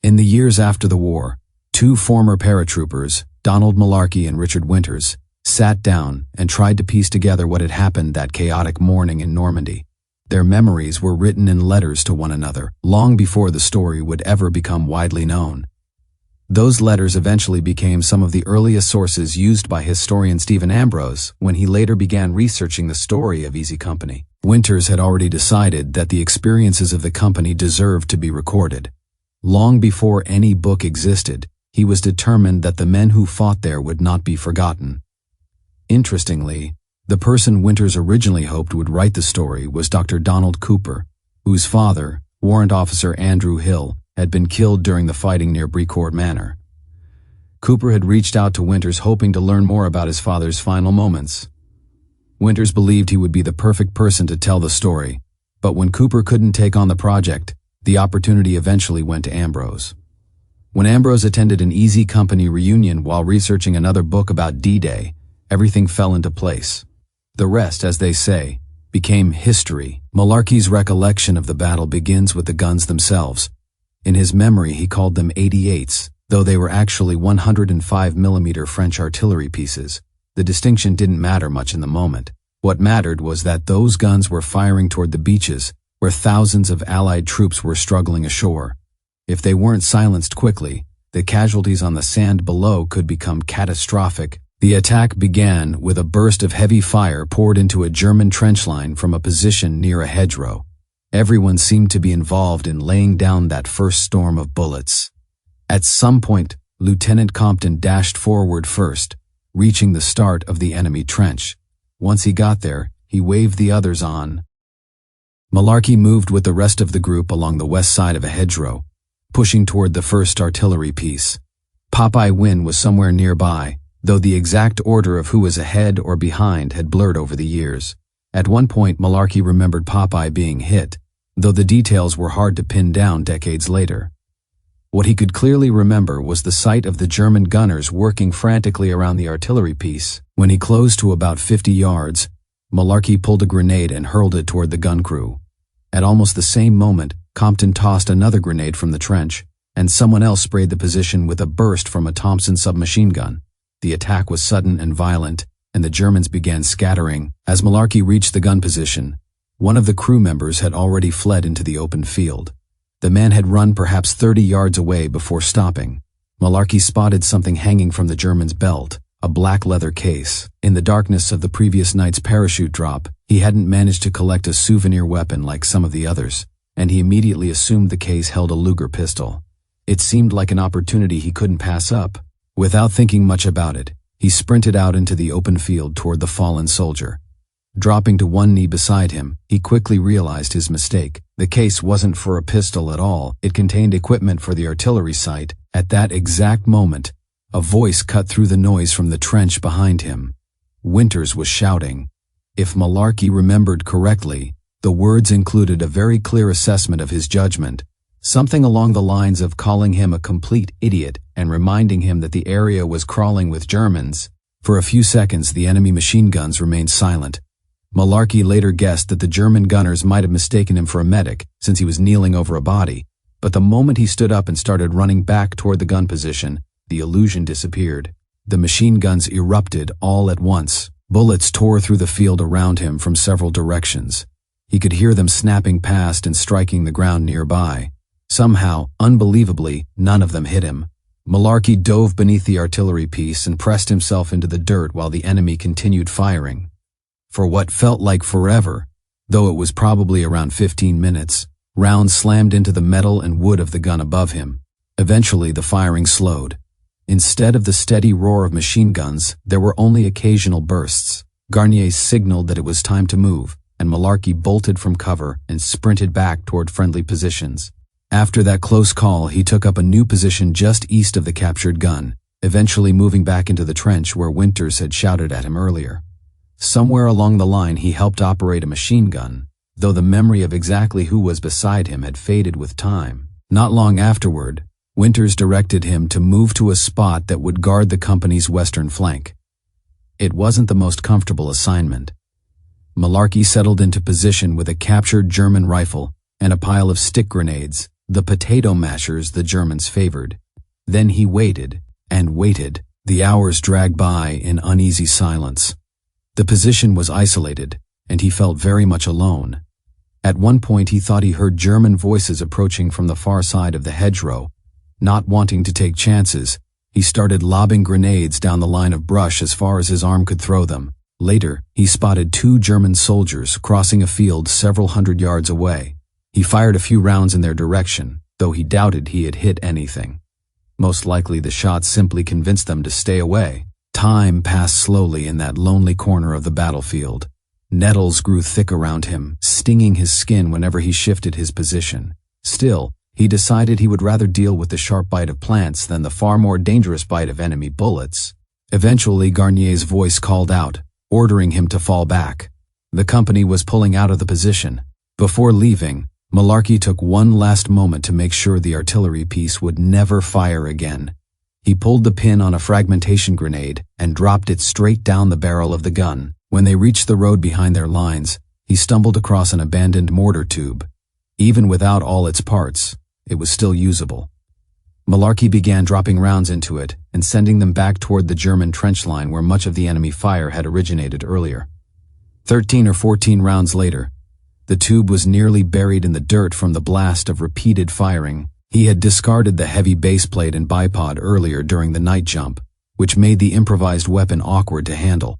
In the years after the war, two former paratroopers, Donald Malarkey and Richard Winters, sat down and tried to piece together what had happened that chaotic morning in Normandy. Their memories were written in letters to one another, long before the story would ever become widely known. Those letters eventually became some of the earliest sources used by historian Stephen Ambrose when he later began researching the story of Easy Company. Winters had already decided that the experiences of the company deserved to be recorded. Long before any book existed, he was determined that the men who fought there would not be forgotten. Interestingly, the person Winters originally hoped would write the story was Dr. Donald Cooper, whose father, Warrant Officer Andrew Hill, had been killed during the fighting near Brecourt Manor. Cooper had reached out to Winters hoping to learn more about his father's final moments. Winters believed he would be the perfect person to tell the story, but when Cooper couldn't take on the project, the opportunity eventually went to Ambrose. When Ambrose attended an Easy Company reunion while researching another book about D-Day, everything fell into place. The rest, as they say, became history. Malarkey's recollection of the battle begins with the guns themselves. In his memory, he called them 88s, though they were actually 105mm French artillery pieces. The distinction didn't matter much in the moment. What mattered was that those guns were firing toward the beaches, where thousands of Allied troops were struggling ashore. If they weren't silenced quickly, the casualties on the sand below could become catastrophic. The attack began with a burst of heavy fire poured into a German trench line from a position near a hedgerow. Everyone seemed to be involved in laying down that first storm of bullets. At some point, Lieutenant Compton dashed forward first, reaching the start of the enemy trench. Once he got there, he waved the others on. Malarkey moved with the rest of the group along the west side of a hedgerow, pushing toward the first artillery piece. Popeye Wynne was somewhere nearby, though the exact order of who was ahead or behind had blurred over the years. At one point, Malarkey remembered Popeye being hit, though the details were hard to pin down decades later. What he could clearly remember was the sight of the German gunners working frantically around the artillery piece. When he closed to about 50 yards, Malarkey pulled a grenade and hurled it toward the gun crew. At almost the same moment, Compton tossed another grenade from the trench, and someone else sprayed the position with a burst from a Thompson submachine gun. The attack was sudden and violent, and the Germans began scattering. As Malarkey reached the gun position, one of the crew members had already fled into the open field. The man had run perhaps 30 yards away before stopping. Malarkey spotted something hanging from the German's belt, a black leather case. In the darkness of the previous night's parachute drop, he hadn't managed to collect a souvenir weapon like some of the others, and he immediately assumed the case held a Luger pistol. It seemed like an opportunity he couldn't pass up. Without thinking much about it, he sprinted out into the open field toward the fallen soldier. Dropping to one knee beside him, he quickly realized his mistake. The case wasn't for a pistol at all. It contained equipment for the artillery site. At that exact moment, a voice cut through the noise from the trench behind him. Winters was shouting. If Malarkey remembered correctly, the words included a very clear assessment of his judgment, something along the lines of calling him a complete idiot and reminding him that the area was crawling with Germans. For a few seconds, the enemy machine guns remained silent. Malarkey later guessed that the German gunners might have mistaken him for a medic, since he was kneeling over a body, but the moment he stood up and started running back toward the gun position, the illusion disappeared. The machine guns erupted all at once. Bullets tore through the field around him from several directions. He could hear them snapping past and striking the ground nearby. Somehow, unbelievably, none of them hit him. Malarkey dove beneath the artillery piece and pressed himself into the dirt while the enemy continued firing. For what felt like forever, though it was probably around 15 minutes, rounds slammed into the metal and wood of the gun above him. Eventually, the firing slowed. Instead of the steady roar of machine guns, there were only occasional bursts. Garnier signaled that it was time to move, and Malarkey bolted from cover and sprinted back toward friendly positions. After that close call, he took up a new position just east of the captured gun, eventually moving back into the trench where Winters had shouted at him earlier. Somewhere along the line, he helped operate a machine gun, though the memory of exactly who was beside him had faded with time. Not long afterward, Winters directed him to move to a spot that would guard the company's western flank. It wasn't the most comfortable assignment. Malarkey settled into position with a captured German rifle and a pile of stick grenades, the potato mashers the Germans favored. Then he waited and waited. The hours dragged by in uneasy silence. The position was isolated, and he felt very much alone. At one point he thought he heard German voices approaching from the far side of the hedgerow. Not wanting to take chances, he started lobbing grenades down the line of brush as far as his arm could throw them. Later, he spotted 2 German soldiers crossing a field several hundred yards away. He fired a few rounds in their direction, though he doubted he had hit anything. Most likely the shots simply convinced them to stay away. Time passed slowly in that lonely corner of the battlefield. Nettles grew thick around him, stinging his skin whenever he shifted his position. Still, he decided he would rather deal with the sharp bite of plants than the far more dangerous bite of enemy bullets. Eventually, Garnier's voice called out, ordering him to fall back. The company was pulling out of the position. Before leaving, Malarkey took one last moment to make sure the artillery piece would never fire again. He pulled the pin on a fragmentation grenade and dropped it straight down the barrel of the gun. When they reached the road behind their lines, he stumbled across an abandoned mortar tube. Even without all its parts, it was still usable. Malarkey began dropping rounds into it and sending them back toward the German trench line where much of the enemy fire had originated earlier. 13 or 14 rounds later, the tube was nearly buried in the dirt from the blast of repeated firing. He had discarded the heavy baseplate and bipod earlier during the night jump, which made the improvised weapon awkward to handle.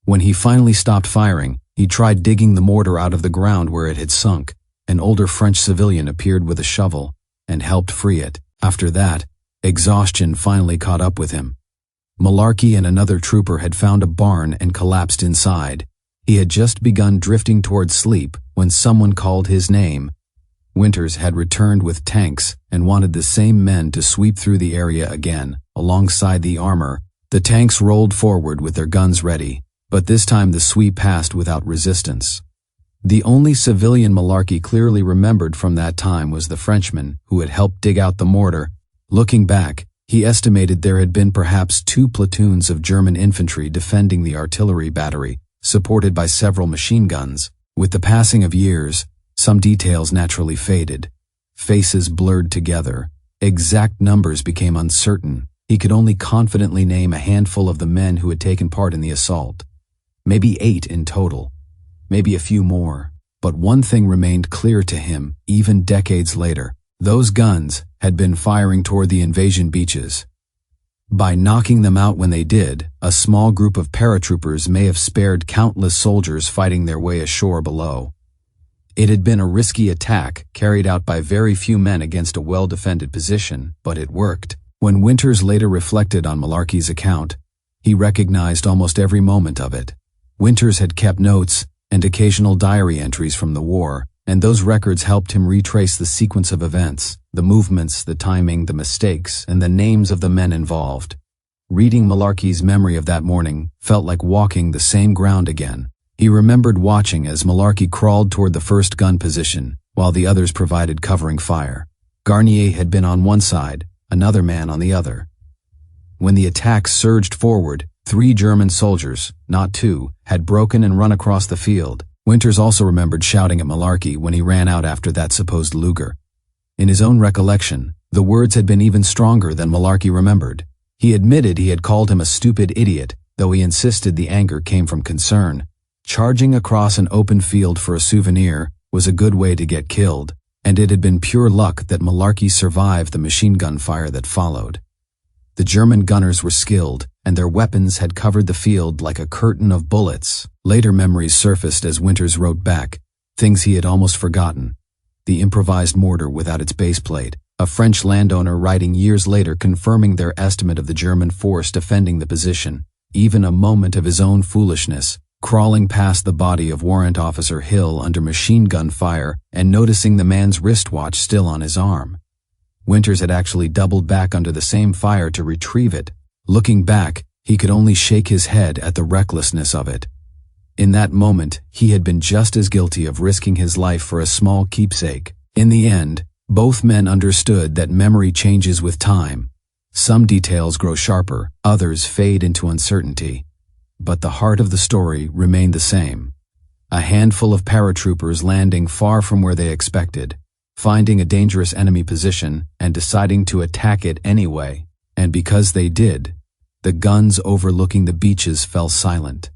When he finally stopped firing, he tried digging the mortar out of the ground where it had sunk. An older French civilian appeared with a shovel and helped free it. After that, exhaustion finally caught up with him. Malarkey and another trooper had found a barn and collapsed inside. He had just begun drifting toward sleep when someone called his name. Winters had returned with tanks and wanted the same men to sweep through the area again, alongside the armor. The tanks rolled forward with their guns ready, but this time the sweep passed without resistance. The only civilian Malarkey clearly remembered from that time was the Frenchman who had helped dig out the mortar. Looking back, he estimated there had been perhaps 2 platoons of German infantry defending the artillery battery, supported by several machine guns. With the passing of years, some details naturally faded. Faces blurred together. Exact numbers became uncertain. He could only confidently name a handful of the men who had taken part in the assault. Maybe 8 in total. Maybe a few more. But one thing remained clear to him, even decades later. Those guns had been firing toward the invasion beaches. By knocking them out when they did, a small group of paratroopers may have spared countless soldiers fighting their way ashore below. It had been a risky attack carried out by very few men against a well-defended position, but it worked. When Winters later reflected on Malarkey's account, he recognized almost every moment of it. Winters had kept notes and occasional diary entries from the war, and those records helped him retrace the sequence of events, the movements, the timing, the mistakes, and the names of the men involved. Reading Malarkey's memory of that morning felt like walking the same ground again. He remembered watching as Malarkey crawled toward the first gun position, while the others provided covering fire. Garnier had been on one side, another man on the other. When the attack surged forward, 3 German soldiers, not 2, had broken and run across the field. Winters also remembered shouting at Malarkey when he ran out after that supposed Luger. In his own recollection, the words had been even stronger than Malarkey remembered. He admitted he had called him a stupid idiot, though he insisted the anger came from concern. Charging across an open field for a souvenir was a good way to get killed, and it had been pure luck that Malarkey survived the machine gun fire that followed. The German gunners were skilled, and their weapons had covered the field like a curtain of bullets. Later memories surfaced as Winters wrote back, things he had almost forgotten. The improvised mortar without its baseplate, a French landowner writing years later confirming their estimate of the German force defending the position, even a moment of his own foolishness, crawling past the body of Warrant Officer Hill under machine gun fire and noticing the man's wristwatch still on his arm. Winters had actually doubled back under the same fire to retrieve it. Looking back, he could only shake his head at the recklessness of it. In that moment, he had been just as guilty of risking his life for a small keepsake. In the end, both men understood that memory changes with time. Some details grow sharper, others fade into uncertainty. But the heart of the story remained the same. A handful of paratroopers landing far from where they expected. finding a dangerous enemy position and deciding to attack it anyway. And because they did, the guns overlooking the beaches fell silent.